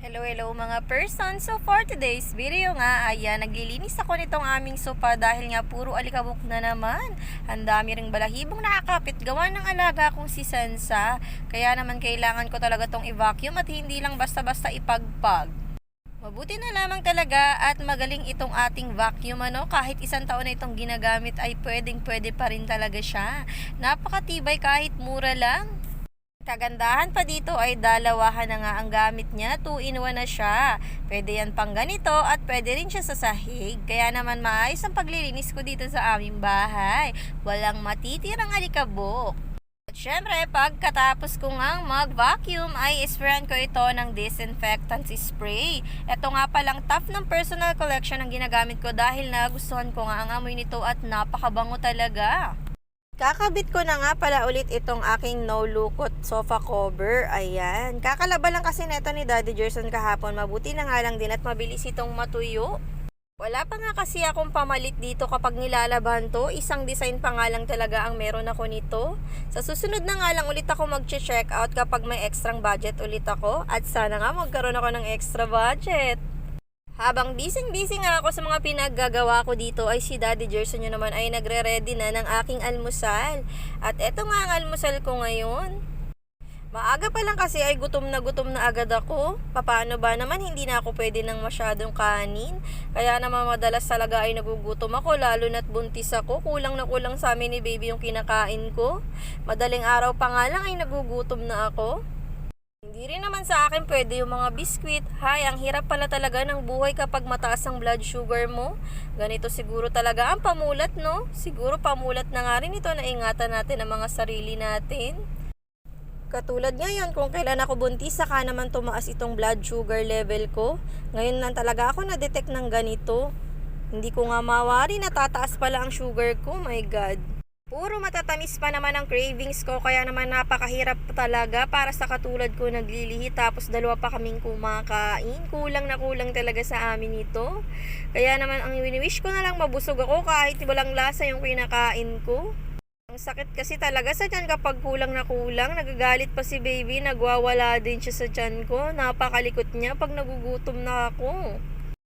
Hello mga person. So for today's video nga, ayan, naglilinis ako nitong aming sopa dahil nga puro alikabok na naman. Ang dami ring balahibong nakakapit gawa ng alaga kong si Sansa. Kaya naman kailangan ko talaga tong i-vacuum at hindi lang basta-basta ipagpag. Mabuti na lamang talaga at magaling itong ating vacuum kahit isang taon na itong ginagamit ay pwede pa rin talaga siya. Napakatibay kahit mura lang. Kagandahan pa dito ay dalawahan na nga ang gamit niya, 2-in-1 na siya. Pwede yan pang ganito at pwede rin siya sa sahig. Kaya naman maayos ang paglilinis ko dito sa aming bahay. Walang matitirang alikabok. At syempre, pagkatapos ko ngang mag-vacuum ay isprayan ko ito ng disinfectant spray. Ito nga palang top ng personal collection ang ginagamit ko dahil nagustuhan ko nga ang amoy nito at napakabango talaga. Kakabit ko na nga pala ulit itong aking no-lukot sofa cover. Ayan. Kakalaba lang kasi neto ni Daddy Gerson kahapon. Mabuti na nga lang din at mabilis itong matuyo. Wala pa nga kasi akong pamalit dito kapag nilalaban to. Isang design pa nga lang talaga ang meron ako nito. Sa susunod na nga lang ulit ako mag-check out kapag may extrang budget ulit ako. At sana nga magkaroon ako ng extra budget. Habang busy nga ako sa mga pinaggagawa ko dito ay si Daddy Gerson naman ay nagre-ready na ng aking almusal. At eto nga ang almusal ko ngayon. Maaga pa lang kasi ay gutom na agad ako. Paano ba naman hindi na ako pwede ng masyadong kanin? Kaya naman madalas talaga ay nagugutom ako lalo na't buntis ako. Kulang na kulang sa amin ni baby yung kinakain ko. Madaling araw pa nga lang ay nagugutom na ako. Hindi rin naman sa akin pwede yung mga biskwit. Hay, ang hirap pala talaga ng buhay kapag mataas ang blood sugar mo. Ganito siguro talaga ang pamulat, no? Siguro pamulat na nga rin ito na ingatan natin ang mga sarili natin. Katulad ngayon, kung kailan ako buntis, saka naman tumaas itong blood sugar level ko. Ngayon lang talaga ako na-detect ng ganito. Hindi ko nga mawari, natataas pala ang sugar ko, my God. Puro matatamis pa naman ang cravings ko kaya naman napakahirap talaga para sa katulad ko naglilihi tapos dalawa pa kaming kumakain. Kulang na kulang talaga sa amin ito. Kaya naman ang wini-wish ko na lang mabusog ako kahit walang lasa yung kinakain ko. Ang sakit kasi talaga sa tiyan kapag kulang na kulang. Nagagalit pa si baby, nagwawala din siya sa tiyan ko. Napakalikot niya pag nagugutom na ako.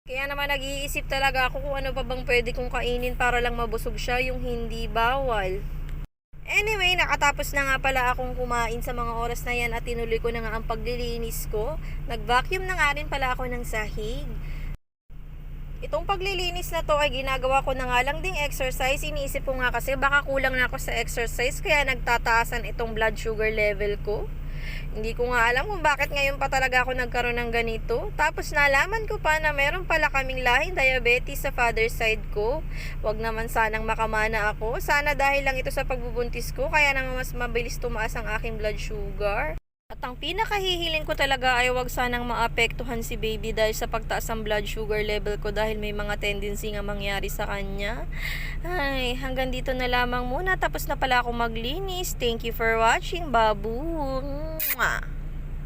Kaya naman nag-iisip talaga ako kung ano pa bang pwede kong kainin para lang mabusog siya yung hindi bawal. Anyway, nakatapos na nga pala akong kumain sa mga oras na yan at tinuloy ko na nga ang paglilinis ko. Nag-vacuum na nga rin pala ako ng sahig. Itong paglilinis na to ay ginagawa ko na nga lang ding exercise. Iniisip ko nga kasi baka kulang na ako sa exercise kaya nagtataasan itong blood sugar level ko. Hindi ko nga alam kung bakit ngayon pa talaga ako nagkaroon ng ganito. Tapos nalaman ko pa na meron pala kaming lahing diabetes sa father side ko. Wag naman sanang makamana ako. Sana dahil lang ito sa pagbubuntis ko kaya naman mas mabilis tumaas ang aking blood sugar. At ang pinakahihiling ko talaga ay wag sanang maapektuhan si baby dahil sa pagtaas ng blood sugar level ko dahil may mga tendency nga mangyari sa kanya. Ay, hanggang dito na lamang muna. Tapos na pala ako maglinis. Thank you for watching, babu. Mwah!